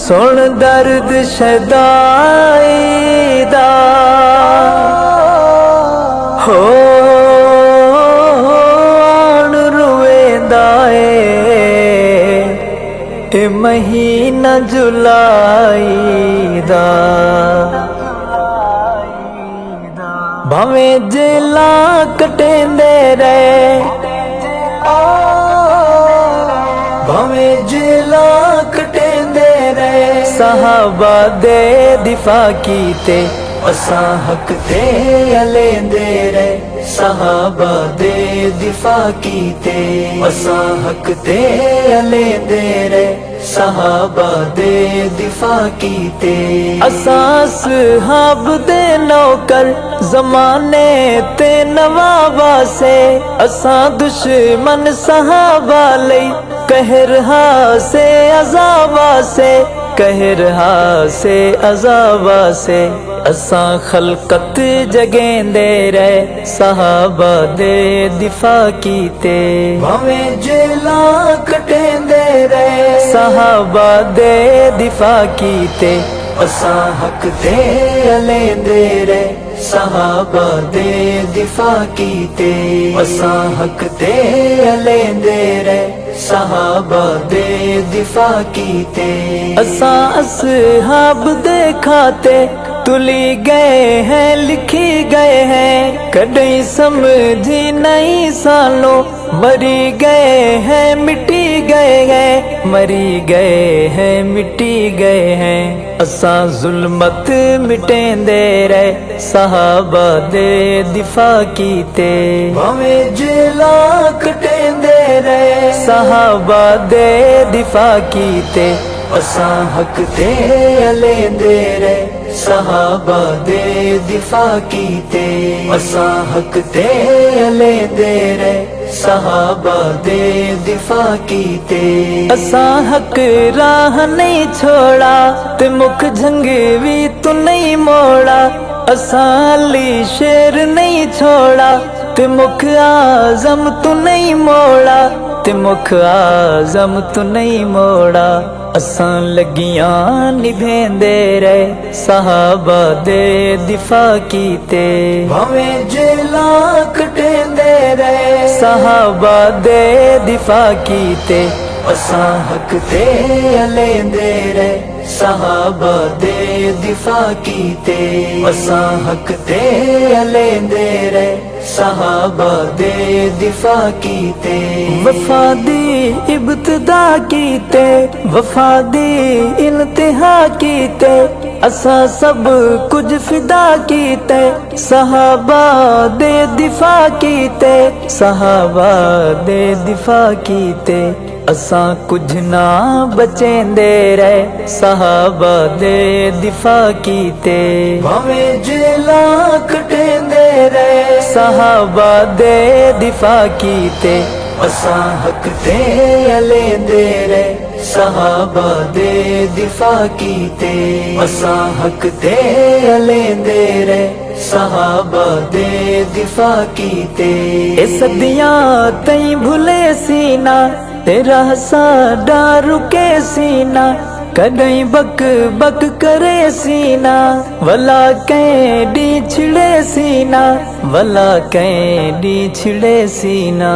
सुन दर्द शदाई दा हो रुएंदा ए महीना जुलाई दा भावें जेला कटेंदे रहे भावें जेला कटेंदे रहे सहाबा दे दिफा कीते असां हक ते लेंदे रहे सहाबा दे दिफा कीते असां हक ते लेंदे रहे सहाबा दे दिफा कीते असां असहाब दे नौकर ज़माने ते नवाबा से असां दुश्मन सहाबा लई कहर हा से अज़ाबा से कहर हा से अज़ाबा से असां खलकत जगेंदे रहे सहाबा दे दिफा कीते भावें जेला कटेंदे रहे सहाबा दे दिफा कीते असां हक ते लेंदे रहे सहाबा दे दिफा कीते असां हक ते लेंदे रहे सहाबा दे दिफा कीते असां असहाब दे खाते तुली गए हैं लिखी गए हैं कदई समझी नहीं सालो मरी गए हैं मिटी गए हैं मरी गए हैं मिटी गए हैं असां जुल्मत मिटेंदे रहे सहाबा दे दिफा कीते भावें जेला कटेंदे रहे सहाबा दे दिफा कीते असां हक ते लेंदे रहे सहाबा दे दिफा कीते असां हक ते लेंदे रहे सहाबा दे दिफा कीते असां हक राह नहीं छोड़ा ते मुख जंग भी तू नहीं मोड़ा असां अली शेर नहीं छोड़ा ते मुख आजम तू नहीं मोड़ा ते मुख आजम तू नहीं मोड़ा असां लगियां निभेंदे रहे सहाबा दे दिफा कीते भावें जेला कटेंदे रहे सहाबा दे दिफा कीते असां हक ते लेंदे रहे सहाबा दे दिफा कीते असां हक ते लेंदे रहे सहाबा दे दिफा कीते वफा दी इब्तिदा कीते वफा दी इंतहा कीते असां सब कुछ फिदा कीते सहाबा दे दिफा कीते सहाबा दे दिफा कीते असां कुछ ना बचेंदे रहे सहाबा दे दिफा कीते भावें जेला कटेंदे रहे सहाबा दे दिफा कीते असां हक ते लेंदे रहे सहाबा दे दिफा कीते असां हक ते लेंदे रहे सहाबा दे दिफा कीते सदियां तई भुले सीना तेरा साडा रुके सीना कदई बक बक करे सीना वला कैडी छिड़े सीना वला कैडी छिड़े सीना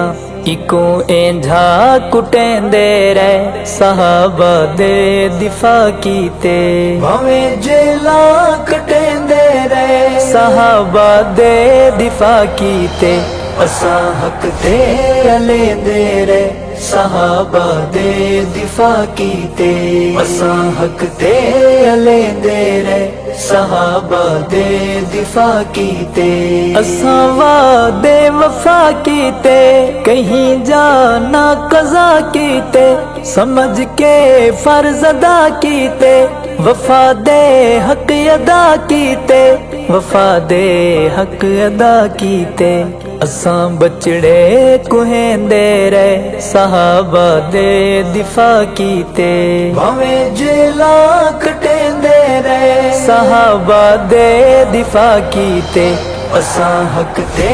इको एंझा कुटेंदे रहे सहाबा दे दिफा कीते भावें जेला कटेंदे रहे सहाबा दे दिफा कीते असां हक ते लेंदे रहे सहाबा दे दिफा कीते असां हक ते लेंदे रहे सहाबा दे दिफा कीते असां वादे वफा कीते कहीं जाना कज़ा कीते समझ के फर्ज अदा कीते वफा दे हक अदा कीते वफा दे हक अदा कीते असां बचड़े कुहेंदे रहे सहाबा दे दिफा कीते भावें जेला कटेंदे रहे सहाबा दे दिफा कीते असां हक ते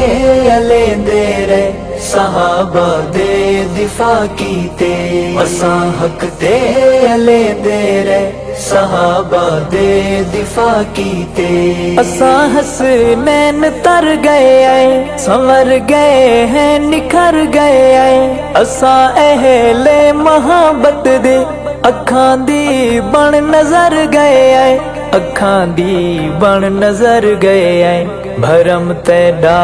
लेंदे रहे सहाबा दे दिफा कीते असां हक ते लेंदे रहे सहाबा दे दिफा कीते। असा हसनैन तर गए आए, संवर गए हैं निखर गए आए। असा अहले मोहब्बत दे अखां दी बन नजर गए आए, अखां दी बन नजर गए आए। भरम तेडा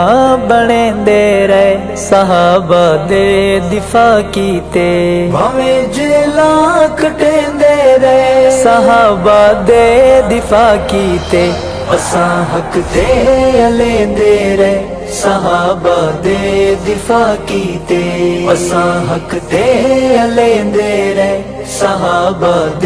बने दे रहे, सहाबा दे दिफा कीते। भावें जेला कटेंदे रहे, सहाबा दे दिफा कीते। असां हक ते लेंदे रहे, सहाबा दे दिफा कीते। असां हक ते लेंदे रहे, सहाबा दे